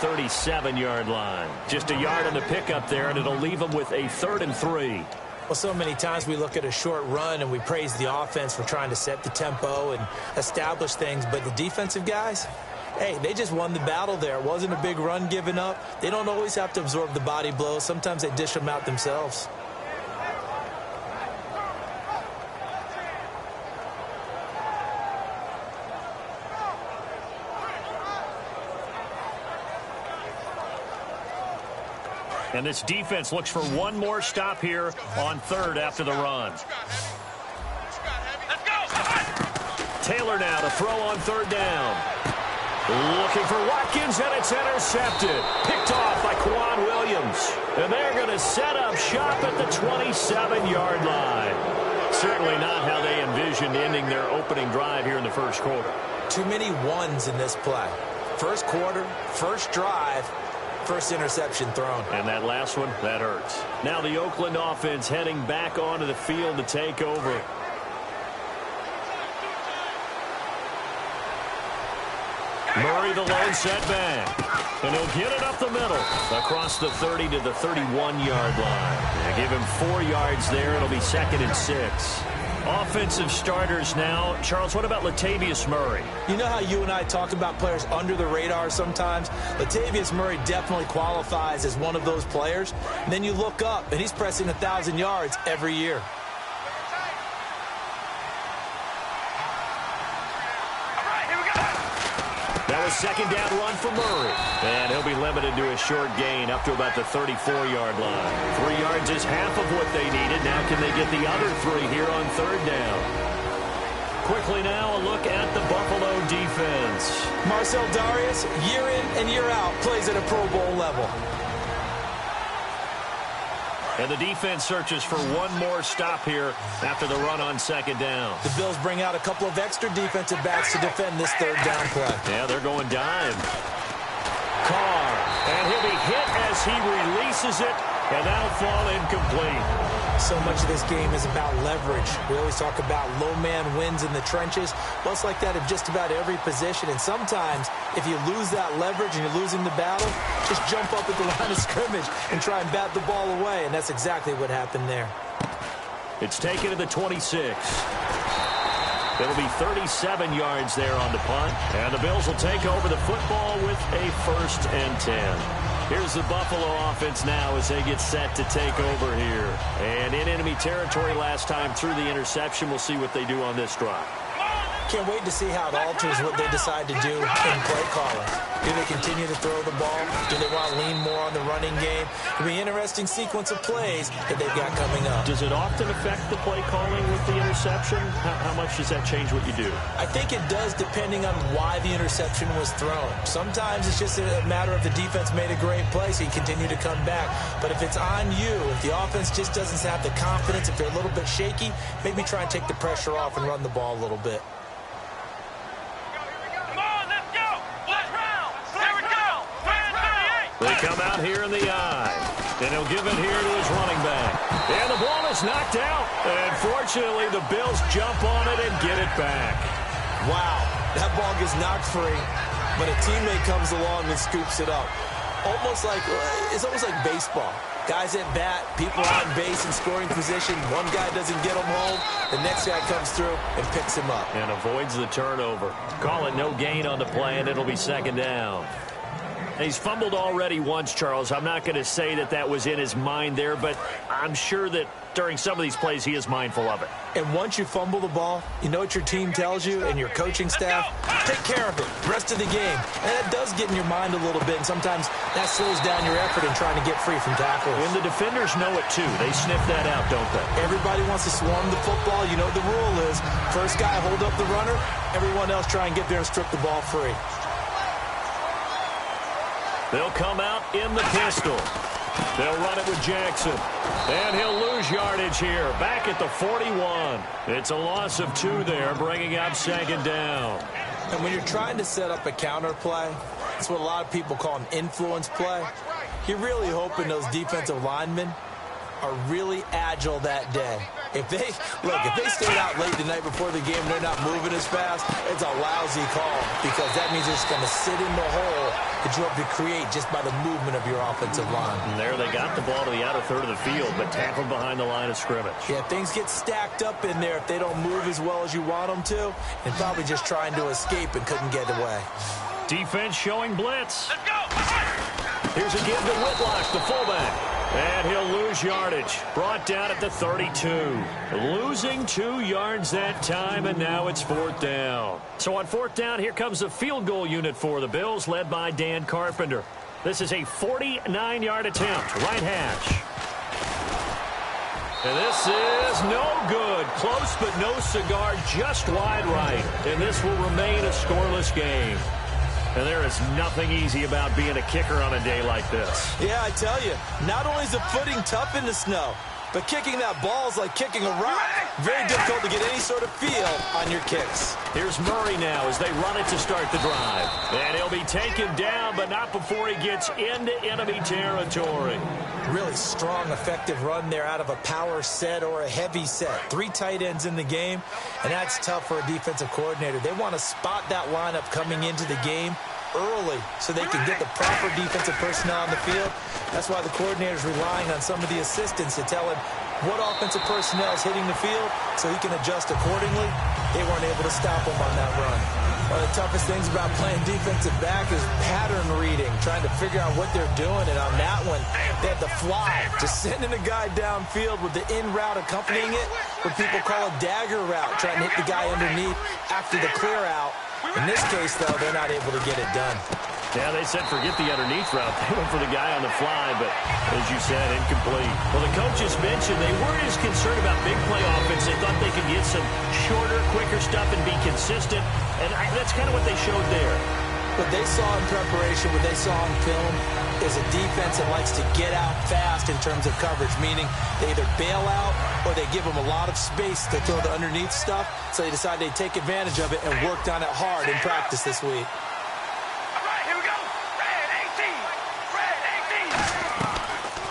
37-yard line. Just a yard on the pickup there, and it'll leave them with a 3rd and 3. Well, so many times we look at a short run and we praise the offense for trying to set the tempo and establish things, but the defensive guys, hey, they just won the battle there. It wasn't a big run given up. They don't always have to absorb the body blows. Sometimes they dish them out themselves. And this defense looks for one more stop here on 3rd after the run. Taylor now to throw on 3rd down. Looking for Watkins, and it's intercepted. Picked off by Quan Williams. And they're going to set up shop at the 27-yard line. Certainly not how they envisioned ending their opening drive here in the first quarter. Too many ones in this play. First quarter, first drive, first interception thrown. And that last one, that hurts. Now the Oakland offense heading back onto the field to take over. Murray the lone setback. And he'll get it up the middle. Across the 30 to the 31-yard line. They give him 4 yards there. It'll be 2nd and 6. Offensive starters now. Charles, what about Latavius Murray? You know how you and I talk about players under the radar sometimes? Latavius Murray definitely qualifies as one of those players. And then you look up, and he's pressing 1,000 yards every year. That was 2nd down run for Murray. And he'll be limited to a short gain up to about the 34-yard line. 3 yards is half of what they needed. Now can they get the other 3 here on 3rd down? Quickly now, a look at the Buffalo defense. Marcel Darius, year in and year out, plays at a Pro Bowl level. And the defense searches for one more stop here after the run on 2nd down. The Bills bring out a couple of extra defensive backs to defend this 3rd down play. Yeah, they're going dime. Carr, and he'll be hit as he releases it, and that'll fall incomplete. So much of this game is about leverage. We always talk about low man wins in the trenches. Well, it's like that in just about every position. And sometimes, if you lose that leverage and you're losing the battle, just jump up at the line of scrimmage and try and bat the ball away. And that's exactly what happened there. It's taken to the 26. It'll be 37 yards there on the punt. And the Bills will take over the football with a 1st and 10. Here's the Buffalo offense now as they get set to take over here. And in enemy territory last time through the interception. We'll see what they do on this drive. Can't wait to see how it alters what they decide to do in play calling. Do they continue to throw the ball? Do they want to lean more on the running game? It'll be an interesting sequence of plays that they've got coming up. Does it often affect the play calling with the interception? How much does that change what you do? I think it does depending on why the interception was thrown. Sometimes it's just a matter of the defense made a great play, so you continue to come back. But if it's on you, if the offense just doesn't have the confidence, if they're a little bit shaky, maybe try and take the pressure off and run the ball a little bit. They come out here in the eye. And he'll give it here to his running back. And the ball is knocked out. And fortunately, the Bills jump on it and get it back. Wow, that ball gets knocked free, but a teammate comes along and scoops it up. It's almost like baseball. Guys at bat, people on base in scoring position. One guy doesn't get him home. The next guy comes through and picks him up. And avoids the turnover. Call it no gain on the play, and it'll be 2nd down. He's fumbled already once, Charles. I'm not going to say that was in his mind there, but I'm sure that during some of these plays he is mindful of it. And once you fumble the ball, you know what your team tells you and your coaching staff? Take care of it. Rest of the game. And that does get in your mind a little bit, and sometimes that slows down your effort in trying to get free from tackles. And the defenders know it too. They sniff that out, don't they? Everybody wants to swarm the football. You know what the rule is. First guy hold up the runner. Everyone else try and get there and strip the ball free. They'll come out in the pistol. They'll run it with Jackson. And he'll lose yardage here. Back at the 41. It's a loss of 2 there, bringing up 2nd down. And when you're trying to set up a counter play, it's what a lot of people call an influence play. You're really hoping those defensive linemen are really agile that day. If they stayed out late the night before the game, they're not moving as fast, it's a lousy call because that means they're just going to sit in the hole that you hope to create just by the movement of your offensive line. And there they got the ball to the outer third of the field, but tackled behind the line of scrimmage. Yeah, things get stacked up in there if they don't move as well as you want them to, and probably just trying to escape and couldn't get away. Defense showing blitz. Let's go. Here's a give to Whitlock, the fullback. And he'll lose yardage. Brought down at the 32. Losing 2 yards that time, and now it's 4th down. So on 4th down, here comes a field goal unit for the Bills, led by Dan Carpenter. This is a 49-yard attempt, right hash. And this is no good. Close, but no cigar, just wide right. And this will remain a scoreless game. And there is nothing easy about being a kicker on a day like this. Yeah, I tell you, not only is the footing tough in the snow, but kicking that ball is like kicking a rock. Very difficult to get any sort of feel on your kicks. Here's Murray now as they run it to start the drive. And he'll be taken down, but not before he gets into enemy territory. Really strong, effective run there out of a power set or a heavy set. 3 tight ends in the game, and that's tough for a defensive coordinator. They want to spot that lineup coming into the game early so they can get the proper defensive personnel on the field. That's why the coordinator's relying on some of the assistants to tell him what offensive personnel is hitting the field so he can adjust accordingly. They weren't able to stop him on that run. One of the toughest things about playing defensive back is pattern reading, trying to figure out what they're doing. And on that one, they had the fly, just sending a guy downfield with the in route accompanying it, what people call a dagger route, trying to hit the guy underneath after the clear out. In this case, though, they're not able to get it done. Yeah, they said forget the underneath route. They went for the guy on the fly, but as you said, incomplete. Well, the coaches mentioned they weren't as concerned about big play offense. They thought they could get some shorter, quicker stuff and be consistent, and that's kind of what they showed there. What they saw in preparation, what they saw on film, is a defense that likes to get out fast in terms of coverage, meaning they either bail out or they give them a lot of space to throw the underneath stuff, so they decide they'd take advantage of it and worked on it hard in practice this week.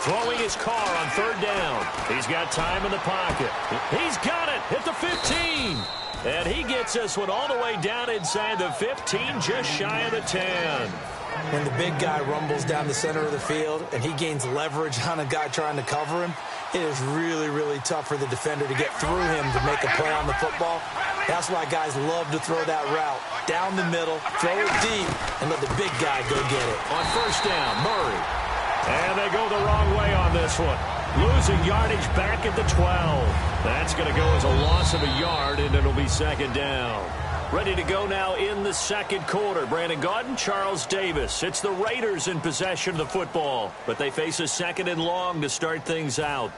Throwing his car on 3rd down. He's got time in the pocket. He's got it at the 15. And he gets this one all the way down inside the 15, just shy of the 10. When the big guy rumbles down the center of the field and he gains leverage on a guy trying to cover him, it is really, really tough for the defender to get through him to make a play on the football. That's why guys love to throw that route down the middle, throw it deep, and let the big guy go get it. On 1st down, Murray. And they go the wrong way on this one. Losing yardage back at the 12. That's going to go as a loss of a yard, and it'll be 2nd down. Ready to go now in the 2nd quarter. Brandon Gaudin, Charles Davis. It's the Raiders in possession of the football, but they face a 2nd and long to start things out.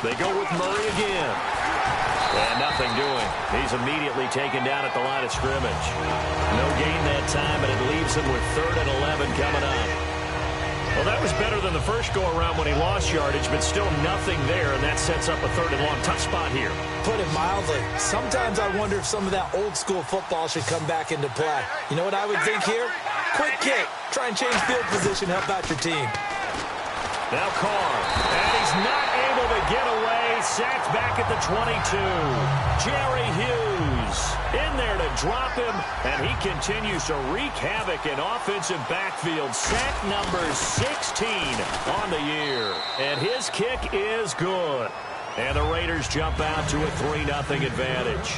They go with Murray again. And nothing doing. He's immediately taken down at the line of scrimmage. No gain that time, but it leaves him with 3rd and 11 coming up. Well, that was better than the first go-around when he lost yardage, but still nothing there, and that sets up a 3rd and long. Tough spot here. Put it mildly, sometimes I wonder if some of that old-school football should come back into play. You know what I would think here? Quick kick. Try and change field position, help out your team. Now Carr, and he's not able to get away. Sacked back at the 22. Jerry Hughes in there to drop him, and he continues to wreak havoc in offensive backfield. Sack number 16 on the year, and his kick is good. And the Raiders jump out to a 3-0 advantage.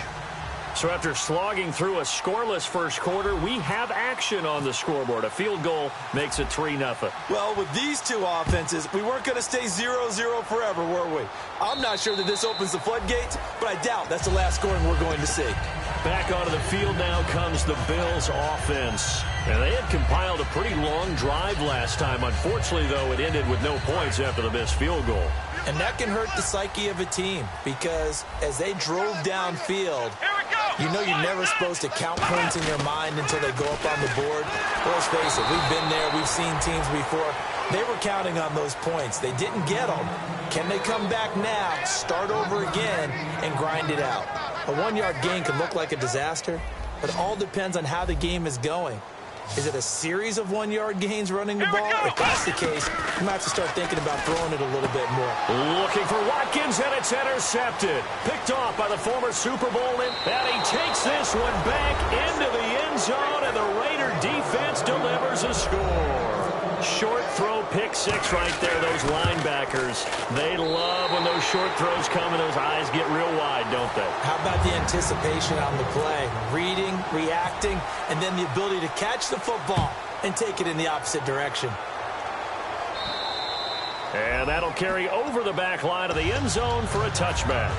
So after slogging through a scoreless first quarter, we have action on the scoreboard. A field goal makes it 3-0. Well, with these two offenses, we weren't going to stay 0-0 forever, were we? I'm not sure that this opens the floodgates, but I doubt that's the last scoring we're going to see. Back onto the field now comes the Bills offense. And they had compiled a pretty long drive last time. Unfortunately, though, it ended with no points after the missed field goal. And that can hurt the psyche of a team because as they drove downfield, You know you're never supposed to count points in your mind until they go up on the board. Well, let's face it, we've been there. We've seen teams before. They were counting on those points. They didn't get them. Can they come back now, start over again, and grind it out? A 1-yard gain can look like a disaster, but it all depends on how the game is going. Is it a series of 1-yard gains running the ball? If that's the case, you might have to start thinking about throwing it a little bit more. Looking for Watkins, and it's intercepted. Picked off by the former Super Bowl, and he takes this one back into the end zone, and the Raider defense delivers a score. Short throw, pick six right there. Those linebackers, they love when those short throws come and those eyes get real wide, don't they? How about the anticipation on the play? Reading, reacting, and then the ability to catch the football and take it in the opposite direction. And that'll carry over the back line of the end zone for a touchback.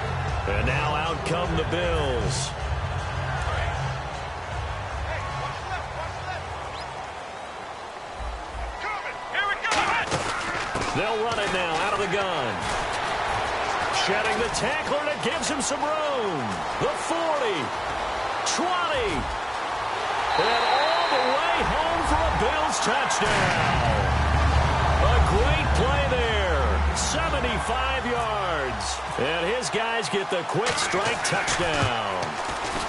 And now out come the Bills. They'll run it now out of the gun. Shedding the tackler that gives him some room. The 40, 20, and all the way home for a Bills touchdown. A great play there. 75 yards. And his guys get the quick strike touchdown.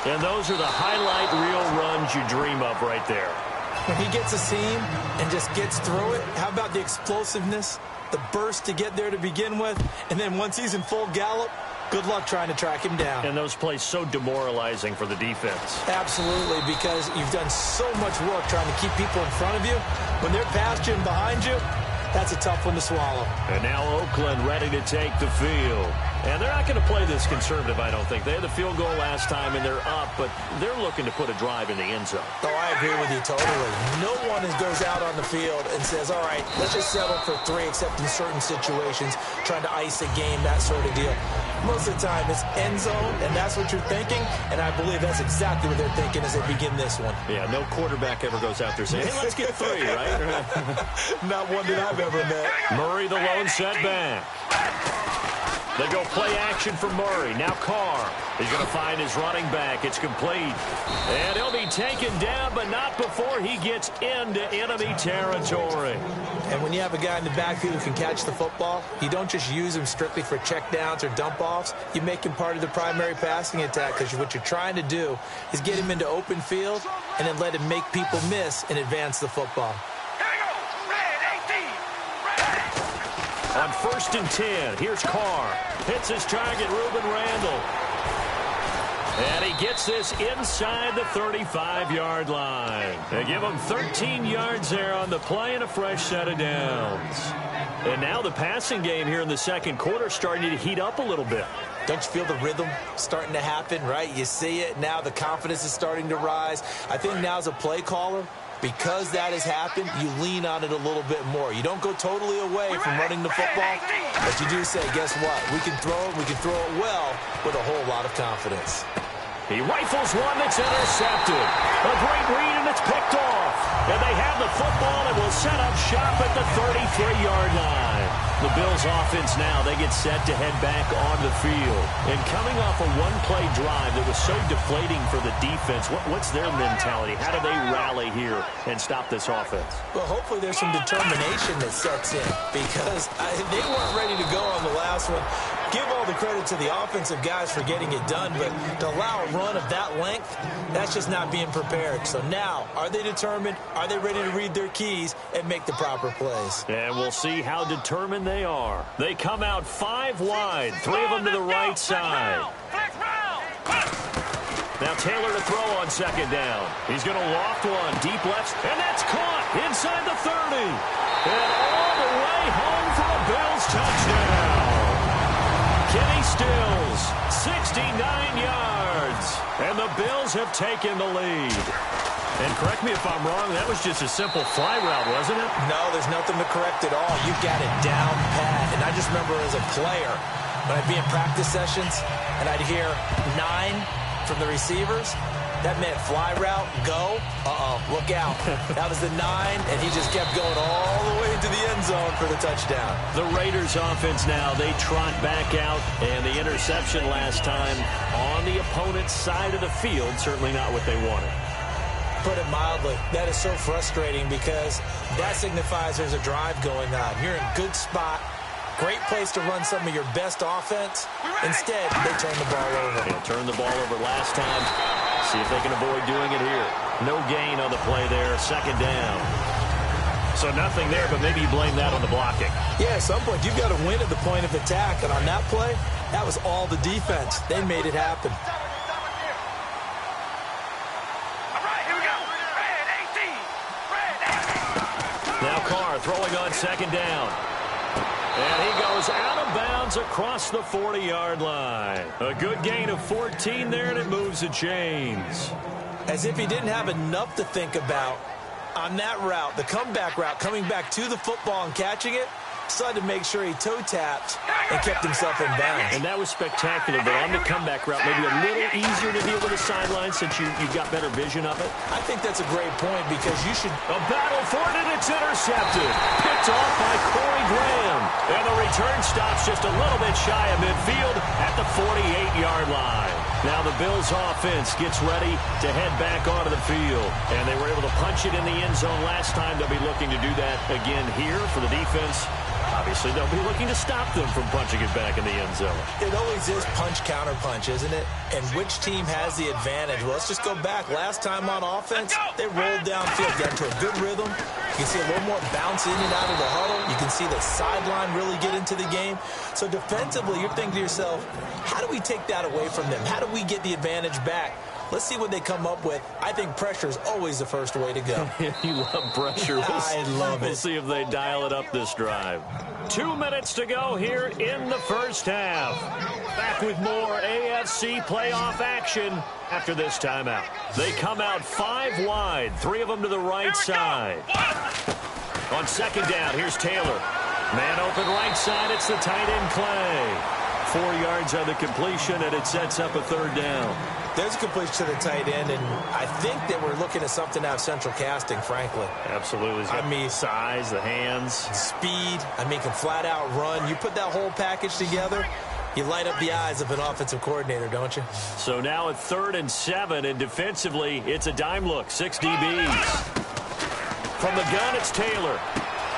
And those are the highlight reel runs you dream of right there. When he gets a seam and just gets through it, how about the explosiveness, the burst to get there to begin with, and then once he's in full gallop, good luck trying to track him down. And those plays so demoralizing for the defense. Absolutely, because you've done so much work trying to keep people in front of you. When they're past you and behind you, that's a tough one to swallow. And now Oakland ready to take the field. And they're not going to play this conservative, I don't think. They had the field goal last time, and they're up, but they're looking to put a drive in the end zone. Oh, I agree with you totally. No one goes out on the field and says, all right, let's just settle for 3, except in certain situations, trying to ice a game, that sort of deal. Most of the time, it's end zone, and that's what you're thinking, and I believe that's exactly what they're thinking as they begin this one. Yeah, no quarterback ever goes out there saying, hey, let's get 3, right? Not one that I've ever met. Murray, the lone setback. They go play action for Murray. Now Carr is going to find his running back. It's complete. And he'll be taken down, but not before he gets into enemy territory. And when you have a guy in the backfield who can catch the football, you don't just use him strictly for checkdowns or dump-offs. You make him part of the primary passing attack, because what you're trying to do is get him into open field and then let him make people miss and advance the football. On 1st and 10, here's Carr. Hits his target, Reuben Randall. And he gets this inside the 35-yard line. They give him 13 yards there on the play and a fresh set of downs. And now the passing game here in the second quarter starting to heat up a little bit. Don't you feel the rhythm starting to happen, right? You see it now. The confidence is starting to rise. I think now as a play caller, because that has happened, you lean on it a little bit more. You don't go totally away from running the football, but you do say, guess what? We can throw it well with a whole lot of confidence. He rifles one that's intercepted. A great read, and it's picked off. And they have the football and will set up shop at the 33-yard line. The Bills offense now, they get set to head back on the field. And coming off a one-play drive that was so deflating for the defense, what's their mentality? How do they rally here and stop this offense? Well, hopefully there's some determination that sets in, because they weren't ready to go on the last one. Give all the credit to the offensive guys for getting it done, but to allow a run of that length, that's just not being prepared. So now, are they determined? Are they ready to read their keys and make the proper plays? And we'll see how determined they are. They come out 5 wide, 3 of them to the right side. Now Taylor to throw on 2nd down. He's going to loft one, deep left, and that's caught inside the 30. And all the way home for a Bills touchdown. Kenny Stills, 69 yards. And the Bills have taken the lead. And correct me if I'm wrong, that was just a simple fly route, wasn't it? No, there's nothing to correct at all. You got it down pat. And I just remember as a player, when I'd be in practice sessions and I'd hear 9 from the receivers, that meant fly route, go. Look out. That was the 9, and he just kept going all the way into the end zone for the touchdown. The Raiders offense now, they trot back out, and the interception last time on the opponent's side of the field. Certainly not what they wanted. Put it mildly, that is so frustrating because that signifies there's a drive going on. You're in a good spot, great place to run some of your best offense. Instead, they turn the ball over. They turned the ball over last time. See if they can avoid doing it here. No gain on the play there, second down. So nothing there, but maybe you blame that on the blocking. Yeah, at some point, you've got to win at the point of attack. And on that play, that was all the defense. They made it happen. Now Carr throwing on second down. And he goes out of bounds across the 40-yard line. A good gain of 14 there, and it moves the chains. As if he didn't have enough to think about on that route, the comeback route, coming back to the football and catching it, decided to make sure he toe-tapped and kept himself in bounds. And that was spectacular, but on the comeback route, maybe a little easier to deal with the sideline since you've got better vision of it. I think that's a great point because you should... A battle for it, and it's intercepted. Picked off by Corey Graham. And the return stops just a little bit shy of midfield at the 48-yard line. Now the Bills offense gets ready to head back onto the field. And they were able to punch it in the end zone last time. They'll be looking to do that again here for the defense. Obviously, they'll be looking to stop them from punching it back in the end zone. It always is punch-counter-punch, isn't it? And which team has the advantage? Well, let's just go back. Last time on offense, they rolled downfield, got into a good rhythm. You can see a little more bounce in and out of the huddle. You can see the sideline really get into the game. So defensively, you're thinking to yourself, how do we take that away from them? How do we get the advantage back? Let's see what they come up with. I think pressure is always the first way to go. You love pressure. I love it. We'll see if they dial it up this drive. 2 minutes to go here in the first half. Back with more AFC playoff action after this timeout. They come out 5 wide, 3 of them to the right side. On second down, here's Taylor. Man open right side, it's the tight end Clay. 4 yards on the completion, and it sets up a third down. There's a completion to the tight end, and I think that we're looking at something out of central casting, frankly. Absolutely. I mean, size, the hands. Speed. I mean, can flat out run. You put that whole package together, you light up the eyes of an offensive coordinator, don't you? So now at 3rd and 7, and defensively, it's a dime look. 6 DBs. From the gun, it's Taylor.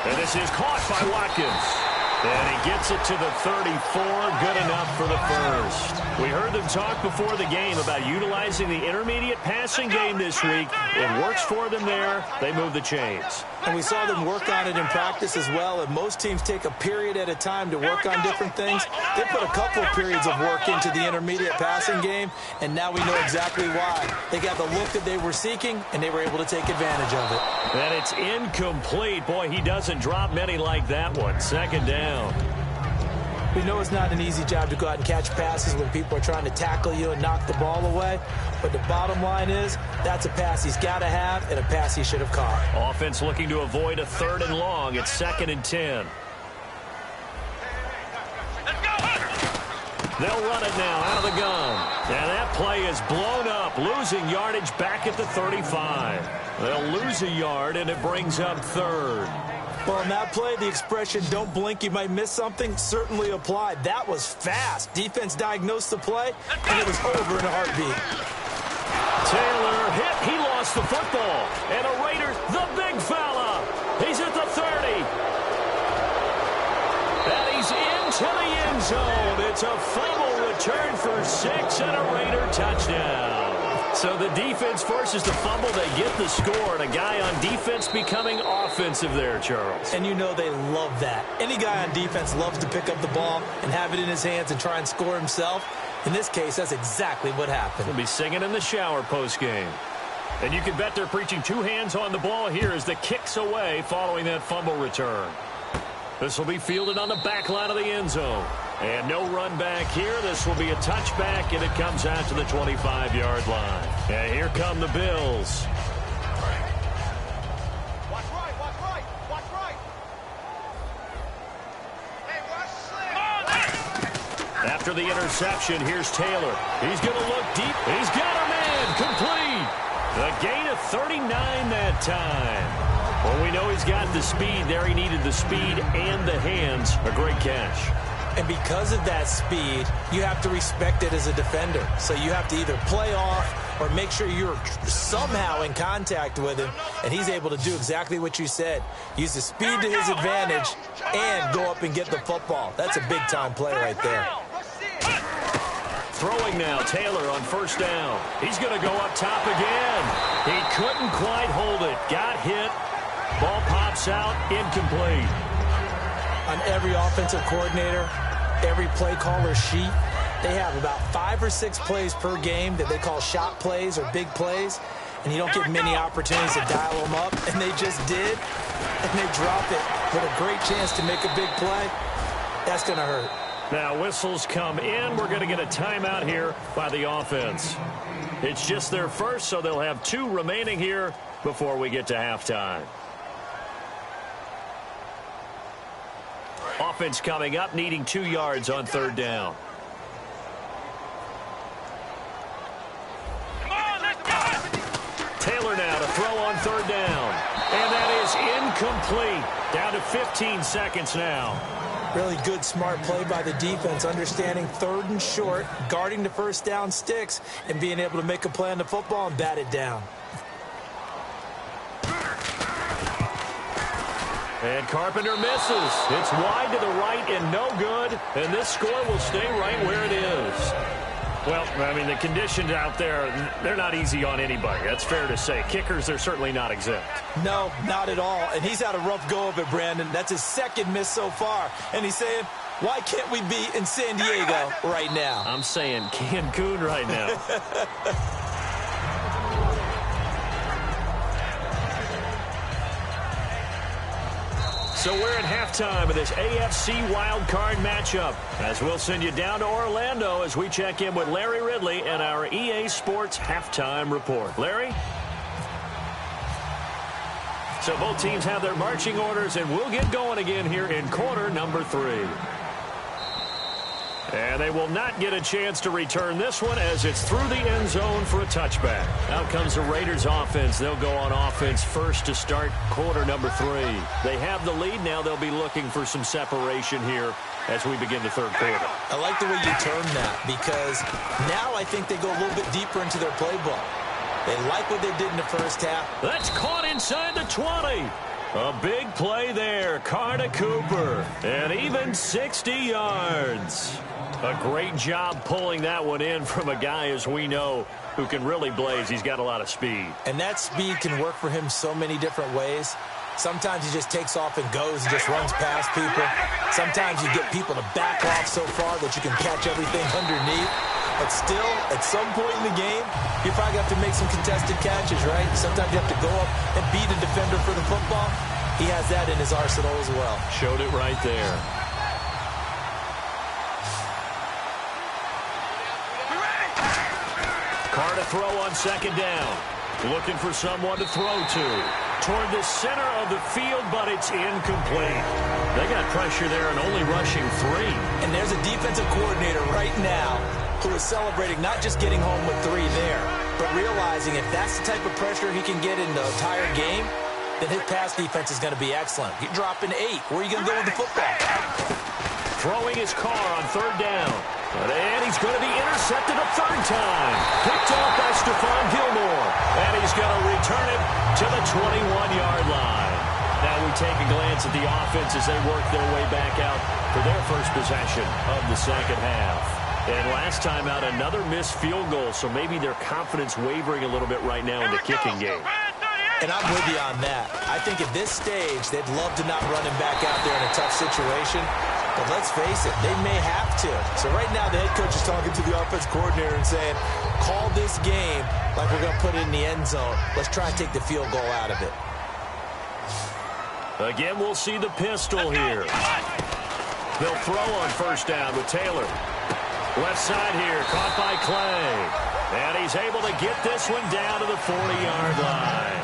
And this is caught by Watkins. And he gets it to the 34, good enough for the first. We heard them talk before the game about utilizing the intermediate passing game this week. It works for them there. They move the chains. And we saw them work on it in practice as well. And most teams take a period at a time to work on different things. They put a couple of periods of work into the intermediate passing game, and now we know exactly why. They got the look that they were seeking, and they were able to take advantage of it. And it's incomplete. Boy, he doesn't drop many like that one. Second down. We know it's not an easy job to go out and catch passes when people are trying to tackle you and knock the ball away. But the bottom line is, that's a pass he's got to have and a pass he should have caught. Offense looking to avoid a 3rd and long. It's 2nd and 10. They'll run it now out of the gun. And that play is blown up, losing yardage back at the 35. They'll lose a yard, and it brings up 3rd. Well, on that play, the expression, don't blink, you might miss something, certainly applied. That was fast. Defense diagnosed the play, and it was over in a heartbeat. Taylor hit. He lost the football. And a Raider, the big fella. He's at the 30. And he's into the end zone. It's a fumble return for 6 and a Raider touchdown. So the defense forces the fumble. They get the score, and a guy on defense becoming offensive there, Charles. And you know they love that. Any guy on defense loves to pick up the ball and have it in his hands and try and score himself. In this case, that's exactly what happened. He'll be singing in the shower postgame. And you can bet they're preaching 2 hands on the ball here as the kick's away following that fumble return. This will be fielded on the back line of the end zone. And no run back here. This will be a touchback, and it comes out to the 25-yard line. And here come the Bills. Watch right, watch right, watch right. Hey, watch slip. After the interception, here's Taylor. He's going to look deep. He's got a man. Complete. A gain of 39 that time. Well, we know he's got the speed there. He needed the speed and the hands. A great catch. And because of that speed, you have to respect it as a defender. So you have to either play off or make sure you're somehow in contact with him, and he's able to do exactly what you said. Use the speed to his advantage and go up and get the football. That's a big-time play right there. Throwing now, Taylor on first down. He's going to go up top again. He couldn't quite hold it. Got hit. Ball pops out, incomplete. On every offensive coordinator, every play caller sheet, they have about 5 or 6 plays per game that they call shot plays or big plays, and you don't get many opportunities to dial them up, and they just did, and they drop it with a great chance to make a big play. That's going to hurt. Now whistles come in. We're going to get a timeout here by the offense. It's just their first, so they'll have 2 remaining here before we get to halftime. Offense coming up, needing 2 yards on third down. Taylor now to throw on third down. And that is incomplete. Down to 15 seconds now. Really good, smart play by the defense, understanding third and short, guarding the first down sticks, and being able to make a play on the football and bat it down. And Carpenter misses. It's wide to the right and no good. And this score will stay right where it is. Well, I mean, the conditions out there, they're not easy on anybody. That's fair to say. Kickers, they're certainly not exempt. No, not at all. And he's had a rough go of it, Brandon. That's his second miss so far. And he's saying, why can't we be in San Diego right now? I'm saying Cancun right now. So we're at halftime of this AFC wildcard matchup, as we'll send you down to Orlando as we check in with Larry Ridley and our EA Sports halftime report. Larry? So both teams have their marching orders, and we'll get going again here in quarter number 3. And they will not get a chance to return this one as it's through the end zone for a touchback. Out comes the Raiders offense. They'll go on offense first to start quarter number 3. They have the lead. Now they'll be looking for some separation here as we begin the third quarter. I like the way you term that, because now I think they go a little bit deeper into their playbook. They like what they did in the first half. That's caught inside the 20. A big play there. Carr to Cooper. And even 60 yards. A great job pulling that one in from a guy, as we know, who can really blaze. He's got a lot of speed. And that speed can work for him so many different ways. Sometimes he just takes off and goes and just runs past people. Sometimes you get people to back off so far that you can catch everything underneath. But still, at some point in the game, you probably have to make some contested catches, right? Sometimes you have to go up and beat a defender for the football. He has that in his arsenal as well. Showed it right there. Carr to throw on second down. Looking for someone to throw to. Toward the center of the field, but it's incomplete. They got pressure there and only rushing 3. And there's a defensive coordinator right now who is celebrating not just getting home with 3 there, but realizing if that's the type of pressure he can get in the entire game, then his pass defense is going to be excellent. You're dropping 8. Where are you going to go with the football? Throwing his Carr on third down. And he's going to be intercepted a third time. Picked off by Stephon Gilmore. And he's going to return it to the 21-yard line. Now we take a glance at the offense as they work their way back out for their first possession of the second half. And last time out, another missed field goal, so maybe their confidence wavering a little bit right now in the kicking game. And I'm with you on that. I think at this stage, they'd love to not run him back out there in a tough situation. But let's face it, they may have to. So right now, the head coach is talking to the offense coordinator and saying, call this game like we're going to put it in the end zone. Let's try and take the field goal out of it. Again, we'll see the pistol here. They'll throw on first down with Taylor. Left side here, caught by Clay. And he's able to get this one down to the 40-yard line.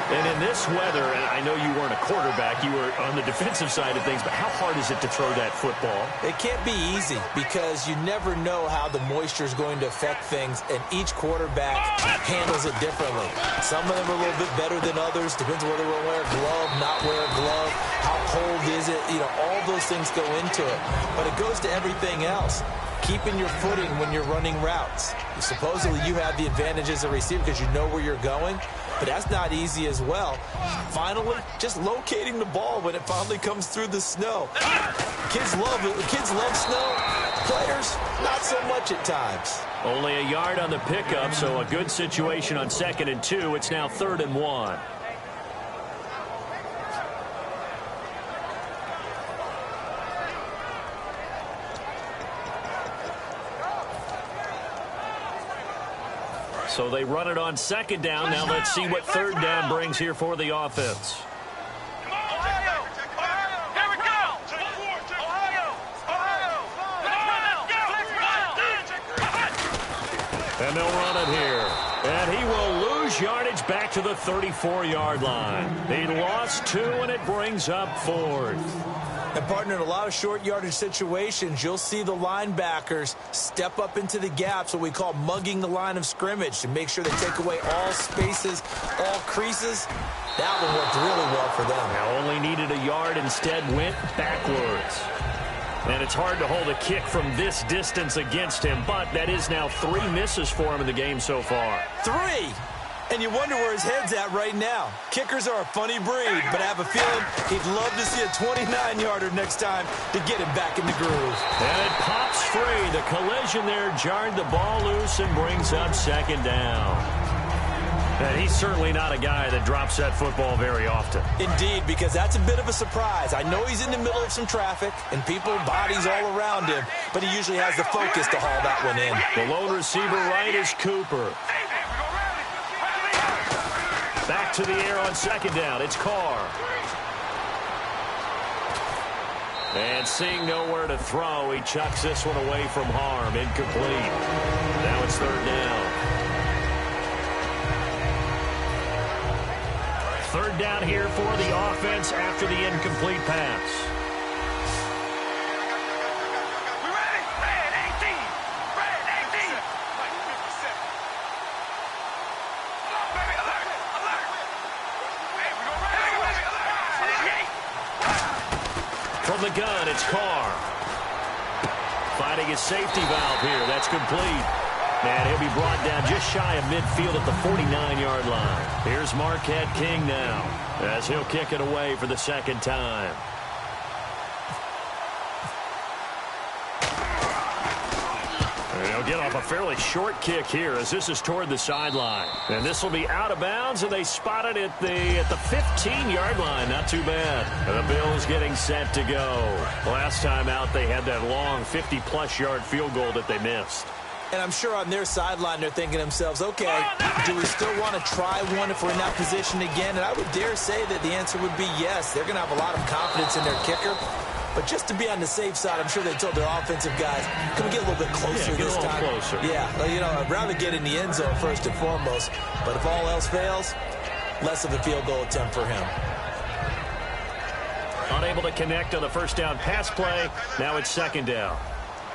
And in this weather, and I know you weren't a quarterback, you were on the defensive side of things, but how hard is it to throw that football? It can't be easy because you never know how the moisture is going to affect things, and each quarterback handles it differently. Some of them are a little bit better than others. Depends whether we'll wear a glove, not wear a glove, how cold field is it? All those things go into it. But it goes to everything else. Keeping your footing when you're running routes. Supposedly you have the advantage as a receiver because you know where you're going, but that's not easy as well. Finally, just locating the ball when it finally comes through the snow. Kids love it. Kids love snow. Players, not so much at times. Only a yard on the pickup, so a good situation on 2nd and 2. It's now 3rd and 1. So they run it on 2nd down. Now let's see what 3rd down brings here for the offense. And they'll run it here. And he will lose yardage back to the 34-yard line. He lost 2, and it brings up 4th. And, partner, in a lot of short yardage situations, you'll see the linebackers step up into the gaps, what we call mugging the line of scrimmage, to make sure they take away all spaces, all creases. That one worked really well for them. Now only needed a yard, instead went backwards. And it's hard to hold a kick from this distance against him, but that is now 3 misses for him in the game so far. 3! And you wonder where his head's at right now. Kickers are a funny breed, but I have a feeling he'd love to see a 29-yarder next time to get him back in the groove. And it pops free. The collision there jarred the ball loose and brings up 2nd down. And he's certainly not a guy that drops that football very often. Indeed, because that's a bit of a surprise. I know he's in the middle of some traffic and people, bodies all around him, but he usually has the focus to haul that one in. The lone receiver right is Cooper. Back to the air on 2nd down. It's Carr. And seeing nowhere to throw, he chucks this one away from harm. Incomplete. Now it's 3rd down. 3rd down here for the offense after the incomplete pass. We ready? Red 18. Red 18. Like 50%. Come on, baby. Alert. Alert. Hey, we go ready. Alert. From the gun, it's Carr. Finding his safety valve here. That's complete. And he'll be brought down just shy of midfield at the 49-yard line. Here's Marquette King now as he'll kick it away for the 2nd time. And he'll get off a fairly short kick here as this is toward the sideline. And this will be out of bounds, and they spot it at the 15-yard line. Not too bad. And the Bills getting set to go. Last time out, they had that long 50-plus yard field goal that they missed. And I'm sure on their sideline they're thinking to themselves, okay, do we still want to try one if we're in that position again? And I would dare say that the answer would be yes. They're going to have a lot of confidence in their kicker. But just to be on the safe side, I'm sure they told their offensive guys, can we get a little bit closer this time? Closer. Yeah, I'd rather get in the end zone first and foremost. But if all else fails, less of a field goal attempt for him. Unable to connect on the 1st down pass play. Now it's 2nd down.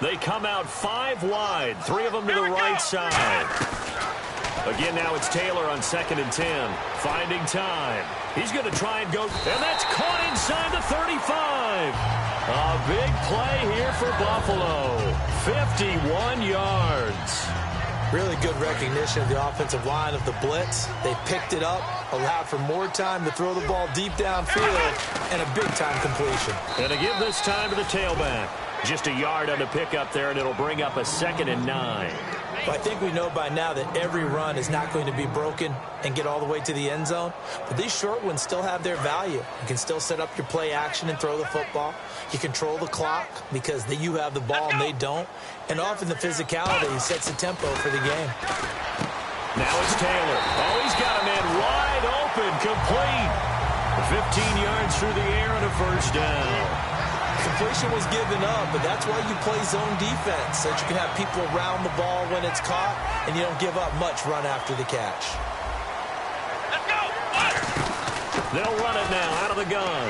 They come out 5 wide, 3 of them to the right side. Again, now it's Taylor on 2nd and 10. Finding time. He's going to try and go, and that's caught inside the 35. A big play here for Buffalo. 51 yards. Really good recognition of the offensive line of the blitz. They picked it up, allowed for more time to throw the ball deep downfield, and a big-time completion. And to give this time to the tailback. Just a yard on the pickup there, and it'll bring up a 2nd and 9. But I think we know by now that every run is not going to be broken and get all the way to the end zone. But these short ones still have their value. You can still set up your play action and throw the football. You control the clock because you have the ball and they don't. And often the physicality sets the tempo for the game. Now it's Taylor. Oh, he's got a man wide open, complete. 15 yards through the air and a 1st down. Completion was given up, but that's why you play zone defense, so that you can have people around the ball when it's caught, and you don't give up much run after the catch. Let's go. They'll run it now out of the gun.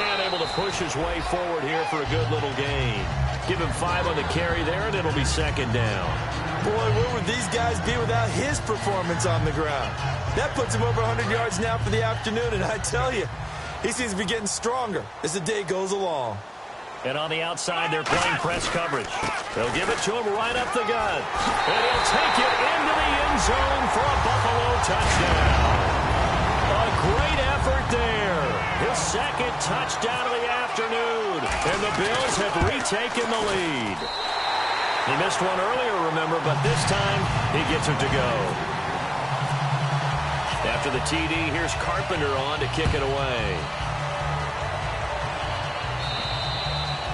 And able to push his way forward here for a good little gain. Give him 5 on the carry there, and it'll be 2nd down. Boy, where would these guys be without his performance on the ground? That puts him over 100 yards now for the afternoon, and I tell you, He seems to be getting stronger as the day goes along. And on the outside, they're playing press coverage. They'll give it to him right up the gut. And he'll take it into the end zone for a Buffalo touchdown. A great effort there. His second touchdown of the afternoon. And the Bills have retaken the lead. He missed one earlier, remember, but this time he gets it to go. After the TD, here's Carpenter on to kick it away.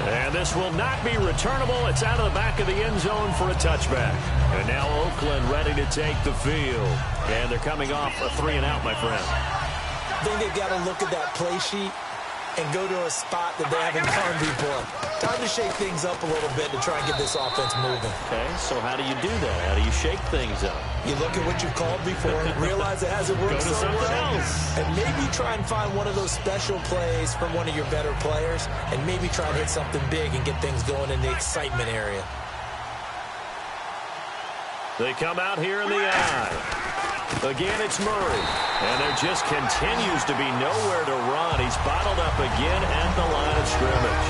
And this will not be returnable. It's out of the back of the end zone for a touchback. And now Oakland ready to take the field. And they're coming off a 3-and-out, my friend. I think they've got to look at that play sheet and go to a spot that they haven't gone before. Time to shake things up a little bit to try and get this offense moving. Okay, so how do you do that? How do you shake things up? You look at what you've called before, realize it hasn't worked so well, and maybe try and find one of those special plays from one of your better players, and maybe try and hit something big and get things going in the excitement area. They come out here in the eye. Again, it's Murray. And there just continues to be nowhere to run. He's bottled up again at the line of scrimmage.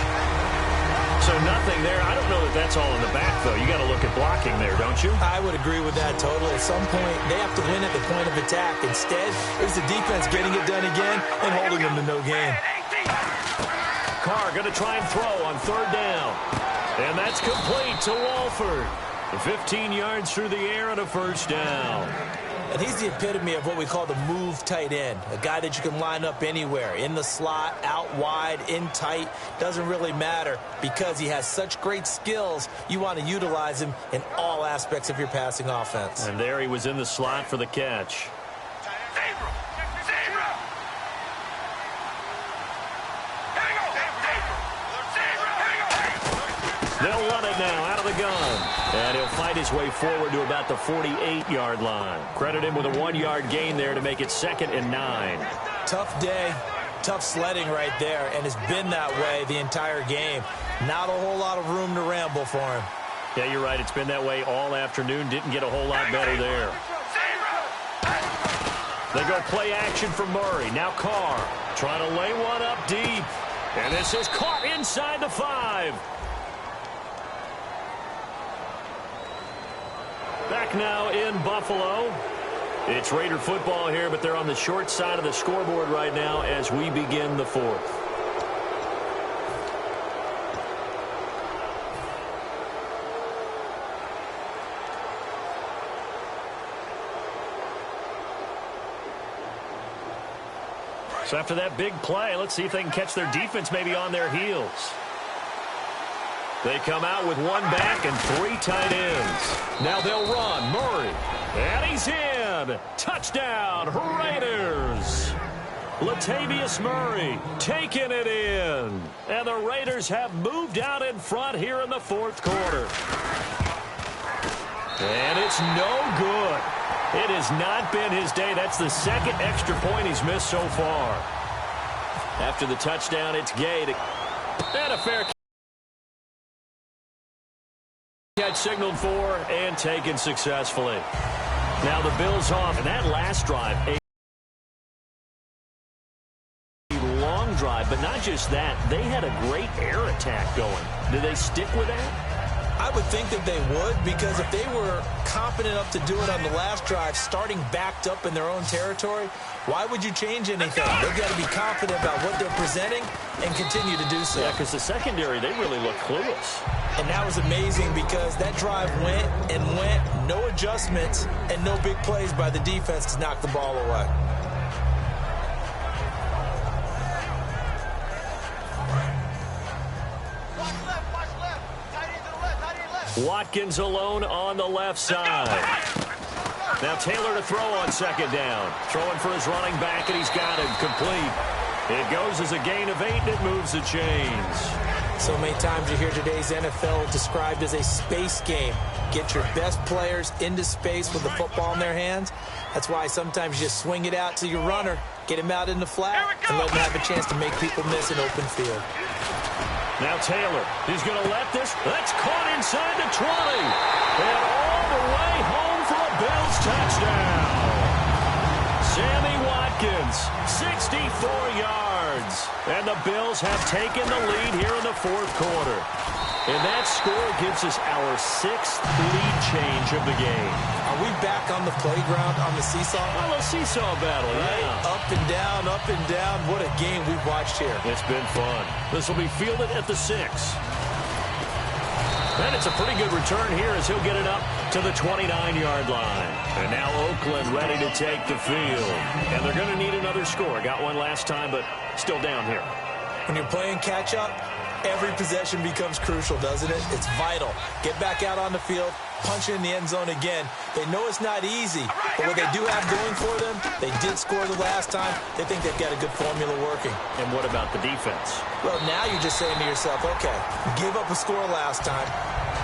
So nothing there. I don't know that that's all in the back, though. You got to look at blocking there, don't you? I would agree with that totally. At some point, they have to win at the point of attack. Instead, it's the defense getting it done again and holding them to no gain. Carr going to try and throw on third down. And that's complete to Walford. 15 yards through the air and a first down. And he's the epitome of what we call the move tight end, a guy that you can line up anywhere, in the slot, out wide, in tight, doesn't really matter because he has such great skills. You want to utilize him in all aspects of your passing offense. And there he was in the slot for the catch. They'll run it now out of the gun. And he'll fight his way forward to about the 48-yard line. Credit him with a 1-yard gain there to make it 2nd and 9. Tough day, tough sledding right there, and it's been that way the entire game. Not a whole lot of room to ramble for him. Yeah, you're right. It's been that way all afternoon. Didn't get a whole lot better there. They go play action for Murray. Now Carr trying to lay one up deep. And this is caught inside the 5. Back now in Buffalo. It's Raider football here, but they're on the short side of the scoreboard right now as we begin the 4th. So after that big play, let's see if they can catch their defense maybe on their heels. They come out with one back and 3 tight ends. Now they'll run. Murray. And he's in. Touchdown, Raiders. Latavius Murray taking it in. And the Raiders have moved out in front here in the 4th quarter. And it's no good. It has not been his day. That's the 2nd extra point he's missed so far. After the touchdown, it's Gay. And a fair catch signaled for and taken successfully. Now the Bills off. And that last drive, a long drive, but not just that. They had a great air attack going. Do they stick with that? I would think that they would, because if they were confident enough to do it on the last drive, starting backed up in their own territory, why would you change anything? They've got to be confident about what they're presenting and continue to do so. Yeah, because the secondary, they really look clueless. And that was amazing because that drive went and went, no adjustments, and no big plays by the defense to knock the ball away. Watkins alone on the left side. Now Taylor to throw on 2nd down. Throwing for his running back, and he's got him complete. It goes as a gain of 8, and it moves the chains. So many times you hear today's NFL described as a space game. Get your best players into space with the football in their hands. That's why sometimes you just swing it out to your runner, get him out in the flat, and let him have a chance to make people miss an open field. Now Taylor, he's going to let this. That's caught inside the 20. And all the way home for a Bills touchdown. Sammy Watkins Watkins, 64 yards. And the Bills have taken the lead here in the fourth quarter. And that score gives us our 6th lead change of the game. Are we back on the playground on the seesaw? Well, a seesaw battle, right? yeah. Up and down, up and down. What a game we've watched here. It's been fun. This will be fielded at the 6. And it's a pretty good return here as he'll get it up to the 29-yard line. And now Oakland ready to take the field. And they're going to need another score. Got one last time, but still down here. When you're playing catch-up, every possession becomes crucial, doesn't it? It's vital. Get back out on the field, punch it in the end zone again. They know it's not easy, but what they do have going for them, they did score the last time. They think they've got a good formula working. And what about the defense? Well, now you're just saying to yourself, okay, we gave up a score last time.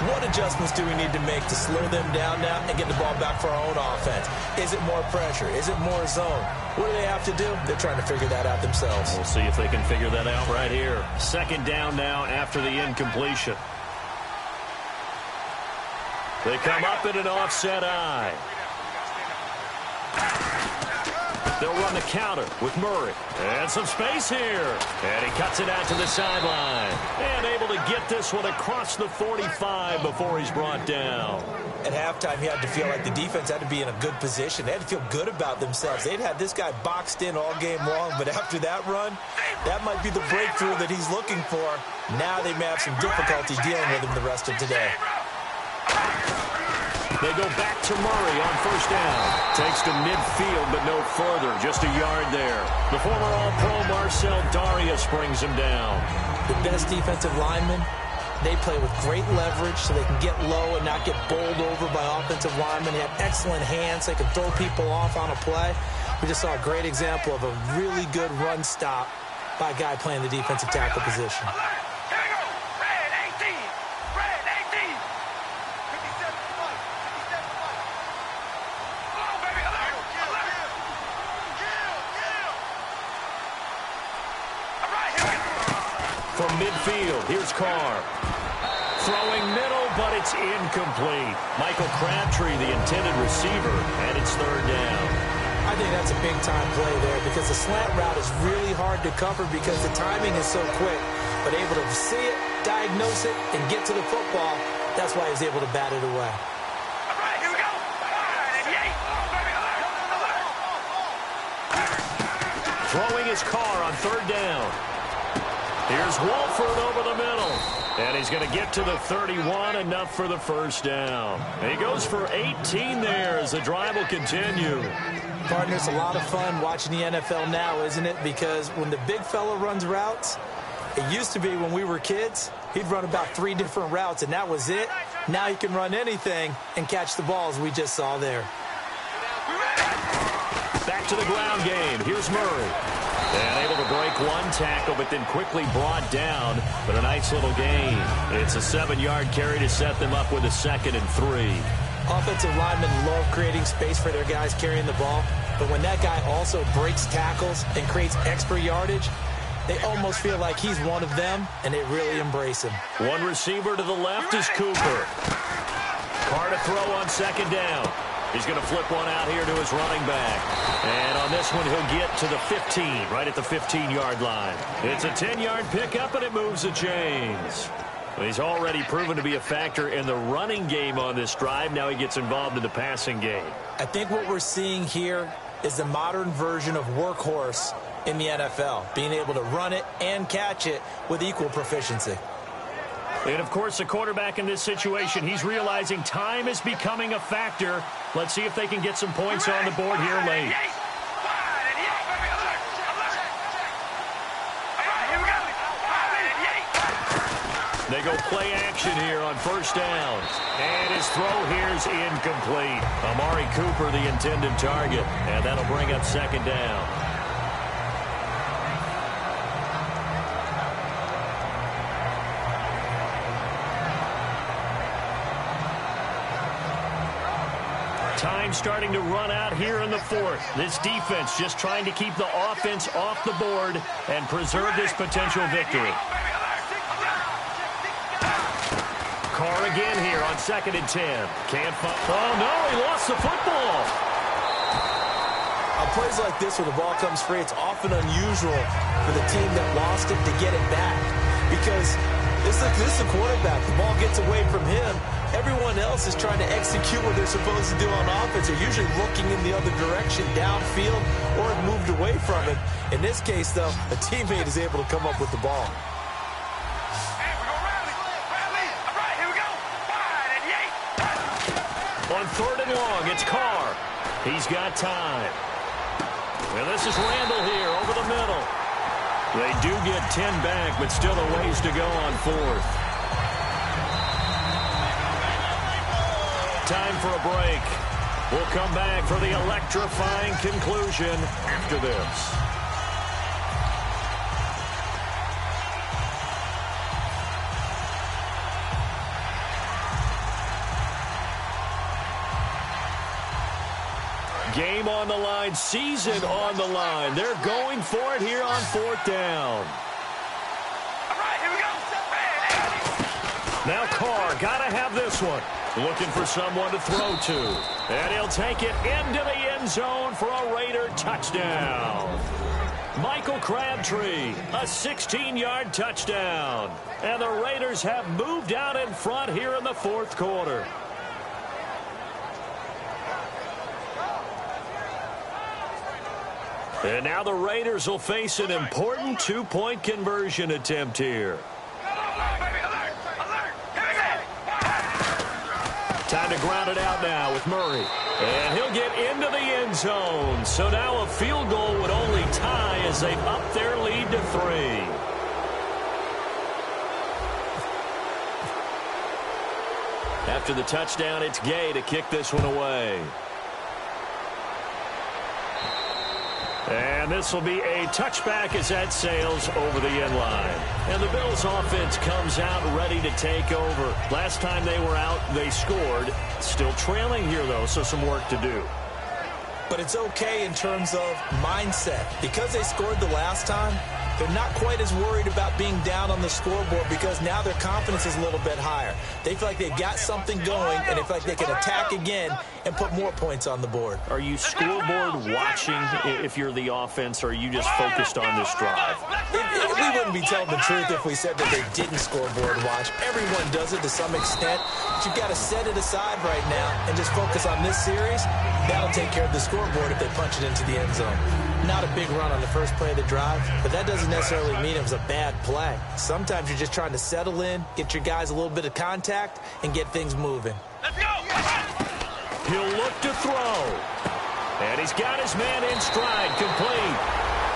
What adjustments do we need to make to slow them down now and get the ball back for our own offense? Is it more pressure? Is it more zone? What do they have to do? They're trying to figure that out themselves. We'll see if they can figure that out right here. Second down now after the incompletion. They come up in an offset eye. They'll run the counter with Murray. And some space here. And he cuts it out to the sideline. And able to get this one across the 45 before he's brought down. At halftime, he had to feel like the defense had to be in a good position. They had to feel good about themselves. They'd had this guy boxed in all game long, but after that run, that might be the breakthrough that he's looking for. Now they may have some difficulty dealing with him the rest of today. They go back to Murray on first down. Takes to midfield, but no further. Just a yard there. The former All-Pro Marcel Darius brings him down. The best defensive linemen, they play with great leverage so they can get low and not get bowled over by offensive linemen. They have excellent hands. They can throw people off on a play. We just saw a great example of a really good run stop by a guy playing the defensive tackle position. From midfield, here's Carr. Throwing middle, but it's incomplete. Michael Crabtree, the intended receiver, and it's third down. I think that's a big-time play there because the slant route is really hard to cover because the timing is so quick. But able to see it, diagnose it, and get to the football, that's why he's able to bat it away. All right, here we go. Throwing his Carr on third down. Here's Wolford over the middle. And he's going to get to the 31, enough for the first down. And he goes for 18 there as the drive will continue. Partner, it's a lot of fun watching the NFL now, isn't it? Because when the big fella runs routes, it used to be when we were kids, he'd run about 3 different routes, and that was it. Now he can run anything and catch the balls we just saw there. Back to the ground game. Here's Murray. And able to break one tackle, but then quickly brought down. But a nice little gain. It's a 7-yard carry to set them up with a 2nd and 3. Offensive linemen love creating space for their guys carrying the ball. But when that guy also breaks tackles and creates extra yardage, they almost feel like he's one of them, and they really embrace him. One receiver to the left is Cooper. Carr to throw on second down. He's going to flip one out here to his running back. And on this one, he'll get to the 15, right at the 15-yard line. It's a 10-yard pickup, and it moves the chains. He's already proven to be a factor in the running game on this drive. Now he gets involved in the passing game. I think what we're seeing here is the modern version of workhorse in the NFL, being able to run it and catch it with equal proficiency. And, of course, the quarterback in this situation, he's realizing time is becoming a factor. Let's see if they can get some points on the board here late. They go play action here on first down. And his throw here is incomplete. Amari Cooper, the intended target. And that'll bring up second down. Time starting to run out here in the fourth. This defense just trying to keep the offense off the board and preserve this potential victory. Carr again here on 2nd and 10. Can't find. Oh, no, he lost the football. I'll plays like this where the ball comes free, it's often unusual for the team that lost it to get it back. Because this is a quarterback. The ball gets away from him. Everyone else is trying to execute what they're supposed to do on offense. They're usually looking in the other direction, downfield, or have moved away from it. In this case, though, a teammate is able to come up with the ball. Hey, we're going to rally. All right, here we go. Wide and yay. On 3rd and long, it's Carr. He's got time. And this is Randall here over the middle. They do get 10 back, but still a ways to go on 4th. Time for a break. We'll come back for the electrifying conclusion after this. Game on the line, season on the line. They're going for it here on 4th down. All right, here we go. Now Carr, got to have this one. Looking for someone to throw to. And he'll take it into the end zone for a Raider touchdown. Michael Crabtree, a 16-yard touchdown. And the Raiders have moved out in front here in the 4th quarter. And now the Raiders will face an important 2-point conversion attempt here. Time to ground it out now with Murray. And he'll get into the end zone. So now a field goal would only tie as they've upped their lead to 3. After the touchdown, it's Gay to kick this one away. And this will be a touchback as that sails over the end line. And the Bills offense comes out ready to take over. Last time they were out, they scored. Still trailing here, though, so some work to do. But it's okay in terms of mindset. Because they scored the last time, they're not quite as worried about being down on the scoreboard because now their confidence is a little bit higher. They feel like they've got something going, and they feel like they can attack again and put more points on the board. Are you scoreboard watching if you're the offense, or are you just focused on this drive? We wouldn't be telling the truth if we said that they didn't scoreboard watch. Everyone does it to some extent, but you've got to set it aside right now and just focus on this series. That'll take care of the scoreboard if they punch it into the end zone. Not a big run on the first play of the drive, but that doesn't necessarily mean it was a bad play. Sometimes you're just trying to settle in, get your guys a little bit of contact, and get things moving. Let's go. He'll look to throw. And he's got his man in stride, complete.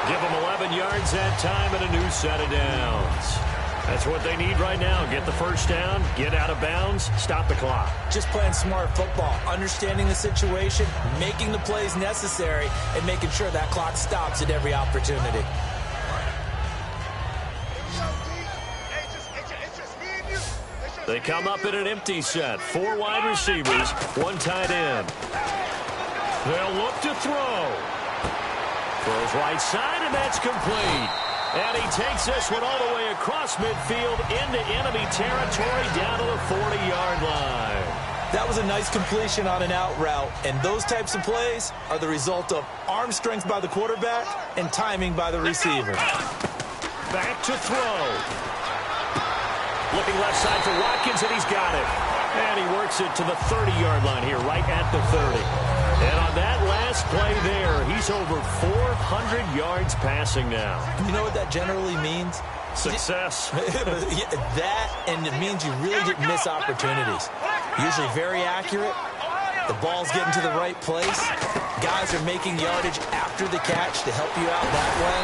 Give him 11 yards that time and a new set of downs. That's what they need right now. Get the first down, get out of bounds, stop the clock. Just playing smart football, understanding the situation, making the plays necessary, and making sure that clock stops at every opportunity. They come up in an empty set. 4 wide receivers, 1 tight end. They'll look to throw. Throws right side, and that's complete. And he takes this one all the way across midfield into enemy territory down to the 40-yard line. That was a nice completion on an out route, and those types of plays are the result of arm strength by the quarterback and timing by the receiver. Back to throw. Looking left side for Watkins, and he's got it. And he works it to the 30-yard line here, right at the 30. And on that last play there, he's over 400 yards passing now. You know what that generally means? Success. That, and it means you really didn't miss opportunities. Usually very accurate. The ball's getting to the right place. Guys are making yardage after the catch to help you out that way.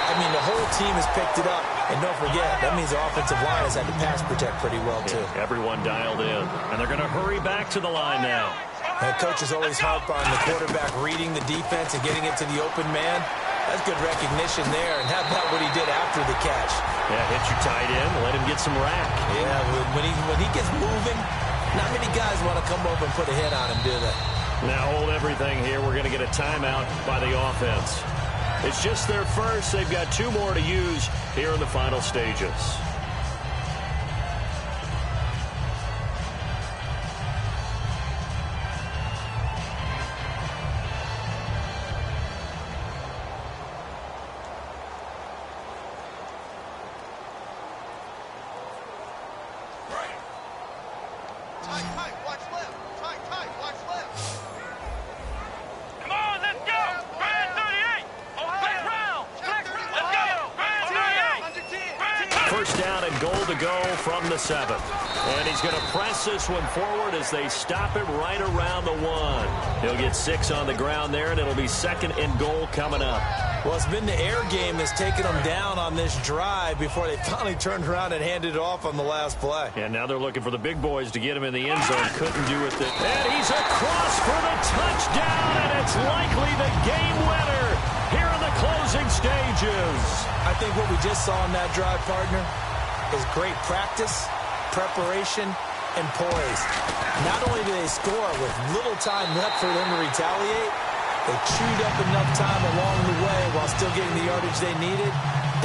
I mean, the whole team has picked it up. And don't forget, that means the offensive line has had to pass protect pretty well, too. Yeah, everyone dialed in. And they're going to hurry back to the line now. Coaches always harp on the quarterback reading the defense and getting it to the open man. That's good recognition there. And how about what he did after the catch? Yeah, hit your tight end, let him get some rack. Yeah, when he gets moving, not many guys want to come over and put a hit on him, do they? Now hold everything here. We're going to get a timeout by the offense. It's just their first. They've got 2 more to use here in the final stages. First down and goal to go from the 7. And he's going to press this one forward as they stop him right around the 1. He'll get 6 on the ground there, and it'll be 2nd and goal coming up. Well, it's been the air game that's taken them down on this drive before they finally turned around and handed it off on the last play. And now they're looking for the big boys to get him in the end zone. Couldn't do it. And he's across for the touchdown, and it's likely the game winner here in the closing stages. I think what we just saw in that drive, partner, is great practice, preparation, and poise. Not only do they score with little time left for them to retaliate, they chewed up enough time along the way while still getting the yardage they needed.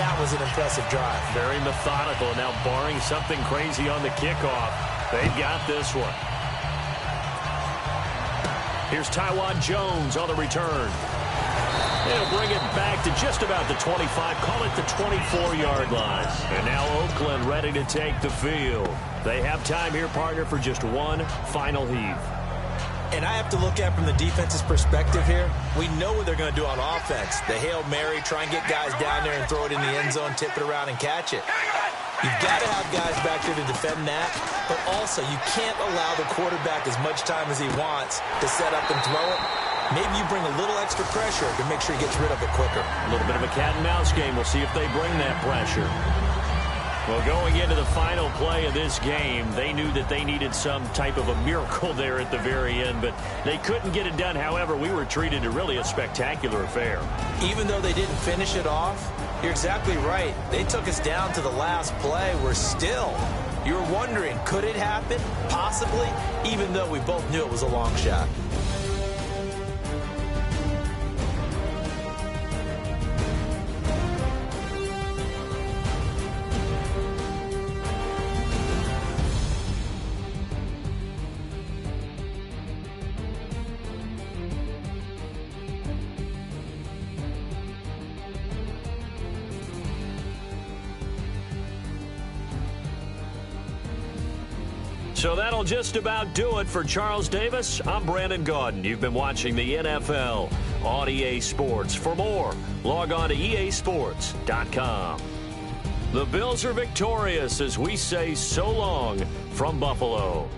That was an impressive drive. Very methodical. Now, barring something crazy on the kickoff, they've got this one. Here's Taiwan Jones on the return. They'll bring it back to just about the 25, call it the 24-yard line. And now Oakland ready to take the field. They have time here, partner, for just one final heave. And I have to look at it from the defense's perspective here. We know what they're going to do on offense. The Hail Mary, try and get guys down there and throw it in the end zone, tip it around and catch it. You've got to have guys back there to defend that, but also you can't allow the quarterback as much time as he wants to set up and throw it. Maybe you bring a little extra pressure to make sure he gets rid of it quicker. A little bit of a cat and mouse game. We'll see if they bring that pressure. Well, going into the final play of this game, they knew that they needed some type of a miracle there at the very end, but they couldn't get it done. However, we were treated to really a spectacular affair. Even though they didn't finish it off, you're exactly right. They took us down to the last play. We're still, you were wondering, could it happen? Possibly, even though we both knew it was a long shot. So that'll just about do it for Charles Davis. I'm Brandon Gaudin. You've been watching the NFL on EA Sports. For more, log on to easports.com. The Bills are victorious as we say so long from Buffalo.